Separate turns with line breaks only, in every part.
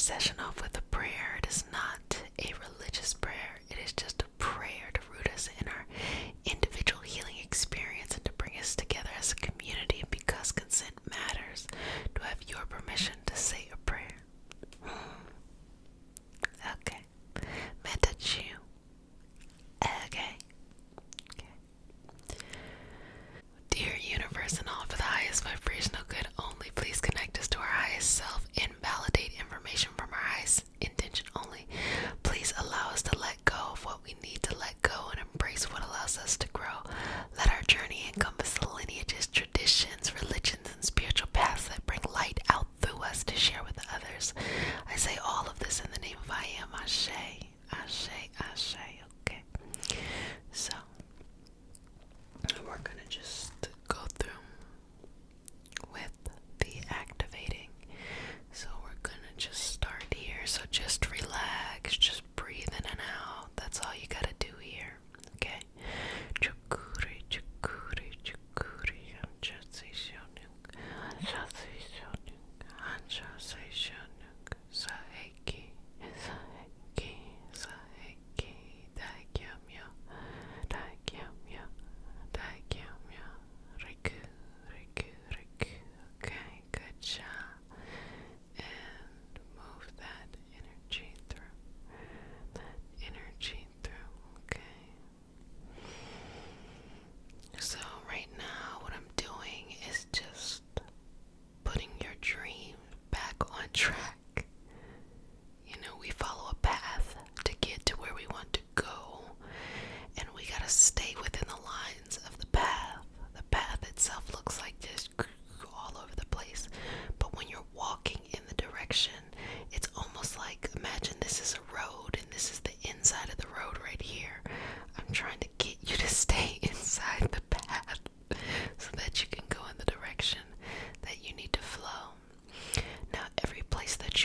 session off with a prayer. It is not a religious prayer. It is just a prayer to root us in our individual healing experience and to bring us together as a community. And because consent matters, do I have your permission to say a prayer? Okay. May I touch you? Okay. Dear universe and all for the highest vibrational good only, please connect us to our highest self. Invalidate information from our highest intention only. Please allow us to let go of what we need to let go and embrace what allows us to grow. Let our journey encompass the lineages, traditions, religions, and spiritual paths that bring light out through us to share with others. I say all of this in the name of I am. Ashe, Ashe, Ashe. Okay. So, we're gonna just go through with the activating. So we're gonna just start here. So just relax, just breathe in and out. That's all you gotta do here. Okay. Chukuri, chukuri, chukuri. Anjasi shonuk. Anjasi shonuk. Anjasi shonuk. Saeki. Saeki. Saeki. Daikyamyo. Daikyamyo. Daikyamyo. Riku. Riku. Riku. Okay, good job. And move that energy through. That energy through. Okay. So right now what I'm doing is just putting your dream back on track. You know, we follow a path to get to where we want to go, and we gotta stay within the lines of the path. The path itself looks like this all over the place, but when you're walking in the direction, it's almost like, imagine this is a road and this is the inside of the road right here. I'm trying to get you to stay inside the path so that you can go in the direction that you need to flow. Now, every place that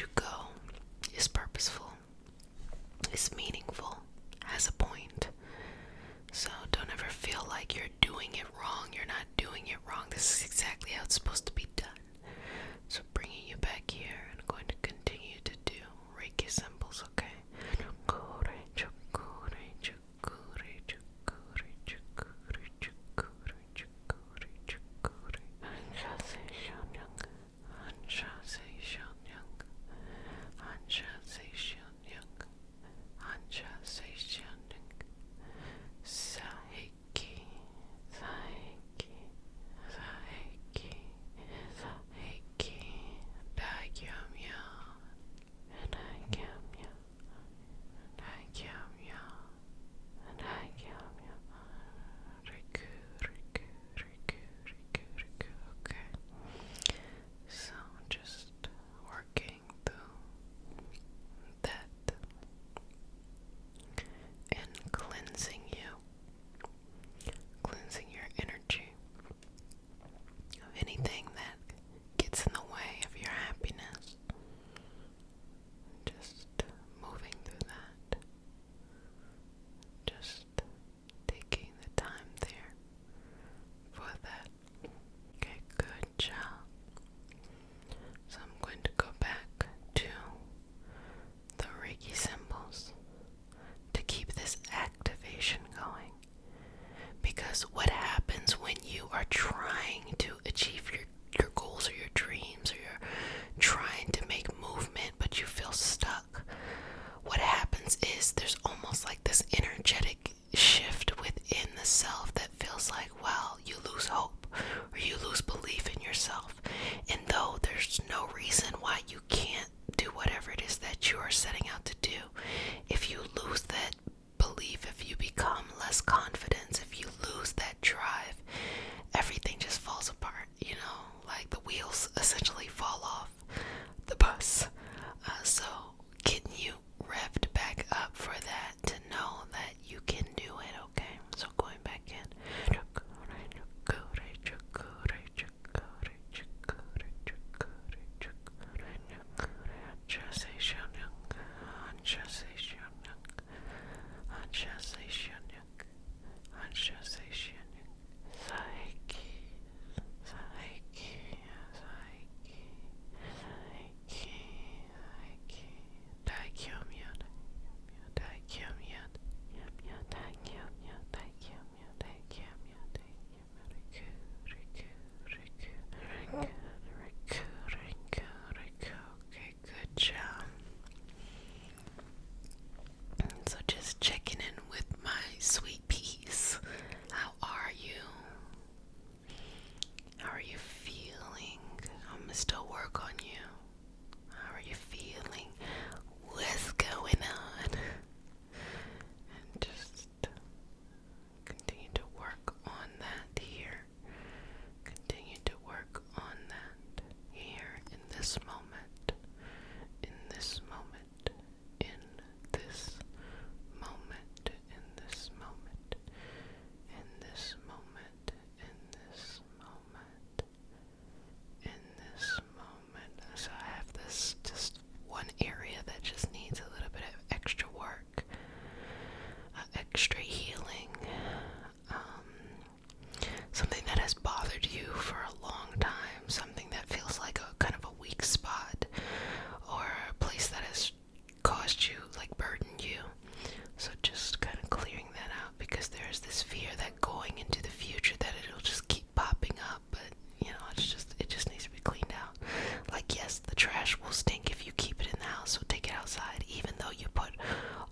will stink if you keep it in the house, so take it outside, even though you put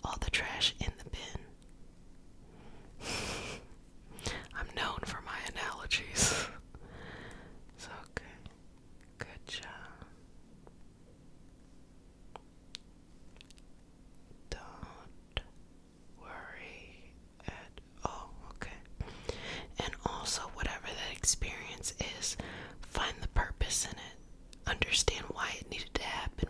all the trash in the bin. I'm known for my analogies. So, okay. Good job. Don't worry at all, okay? And also, whatever that experience is, find the purpose in it. Understand why it needed to happen,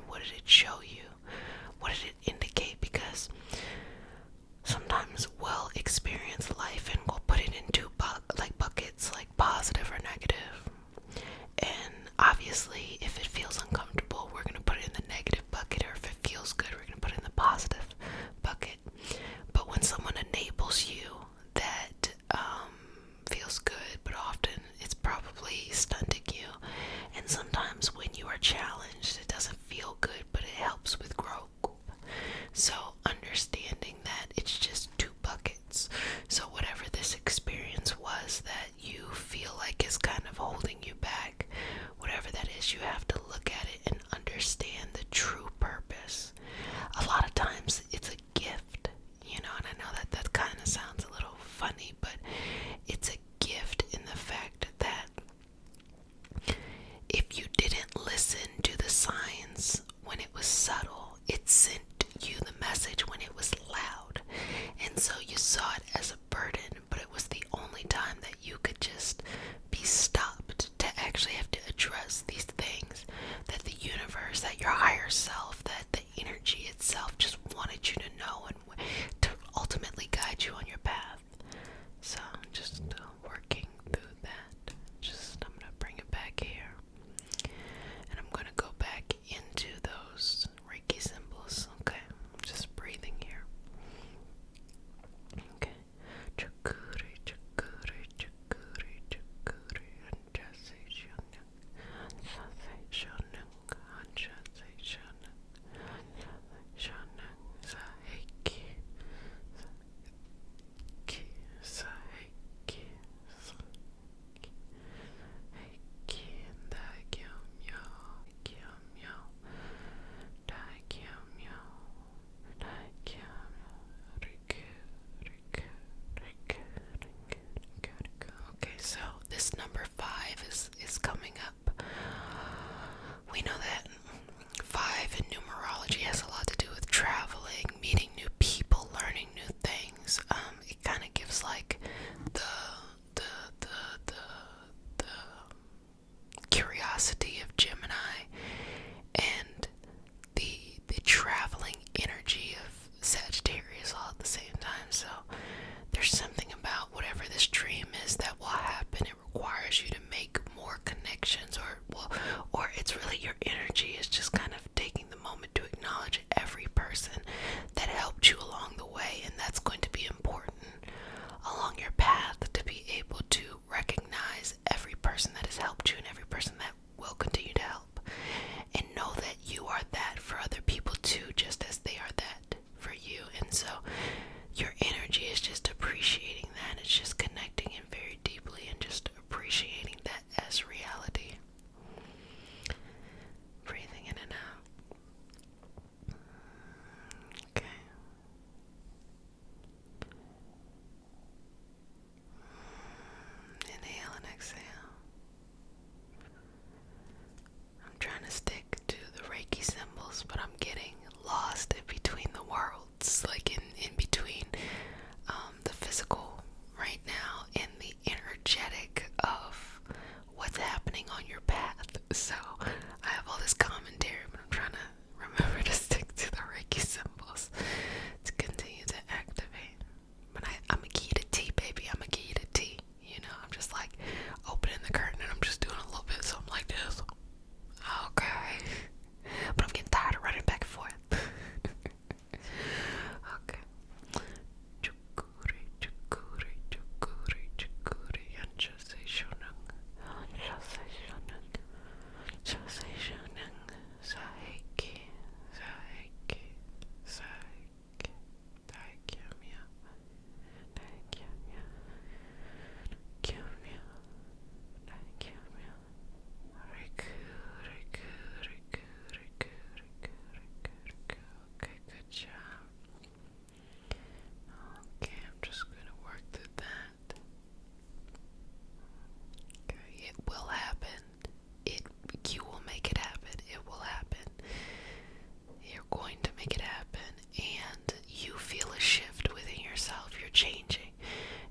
going to make it happen, and you feel a shift within yourself. You're changing,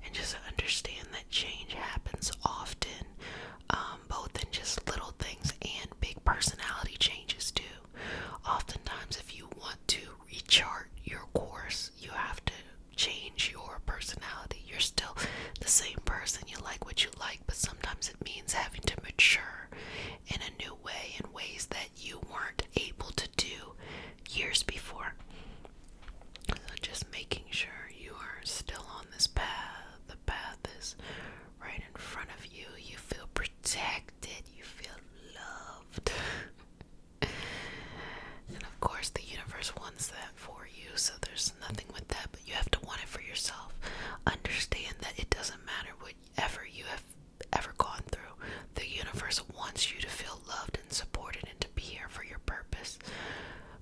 and just understand that change happens often, both in just little things and big personality changes too. Oftentimes, if you want to rechart your course, you have to change your personality. You're still the same person, you like what you like, but sometimes it means having to mature in a new way, in ways that you weren't able to do years before. So just making sure you are still on this path. The path is right in front of you. You feel protected. You feel loved. And of course, the universe wants that for you, so there's nothing with that, but you have to want it for yourself. Understand that it doesn't matter whatever you have ever gone through. The universe wants you to feel loved and supported and to be here for your purpose.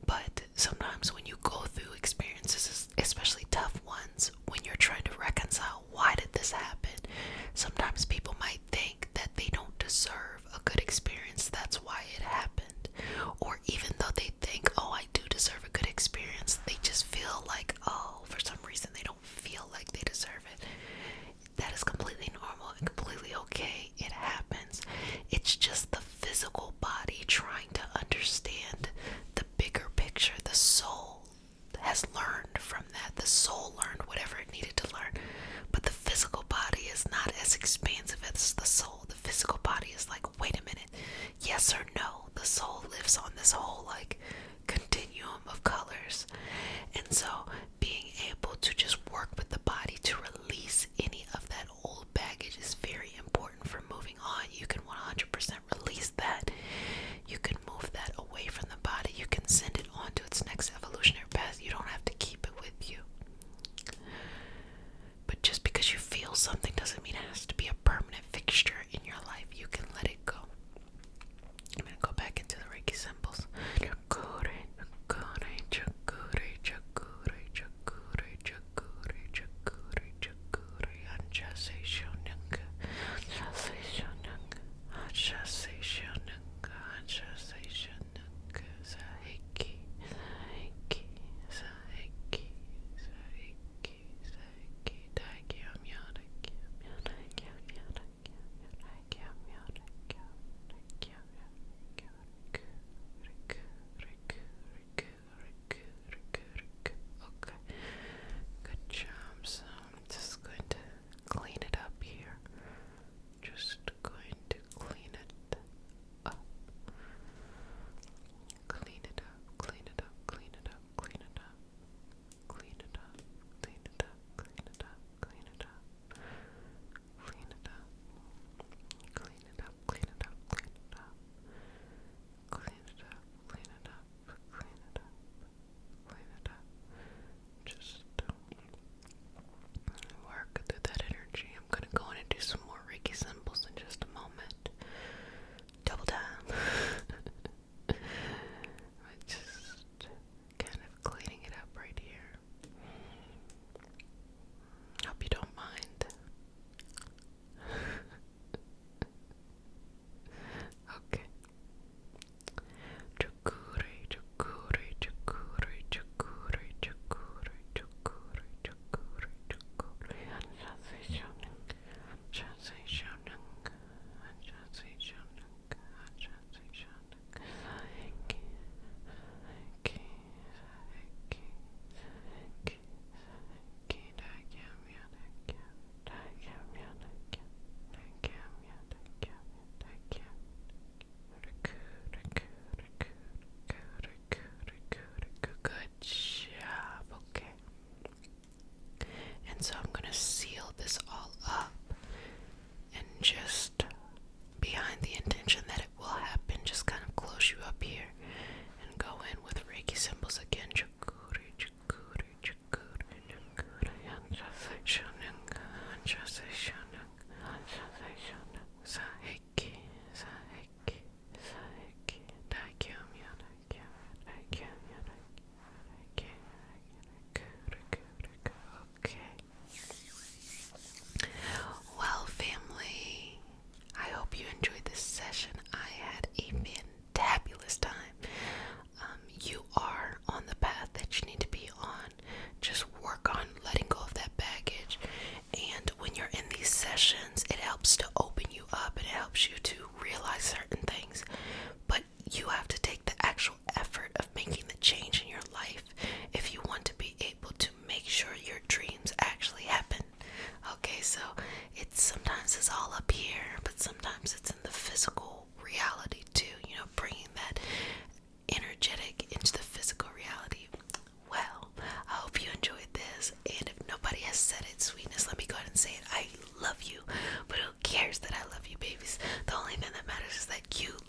But sometimes when you go through experiences, especially tough ones, when you're trying to reconcile why did this happen, sometimes people might think that they don't deserve a good experience, that's why it happened. Or even though they think, oh, I do deserve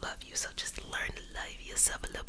love you. So just learn to love yourself a little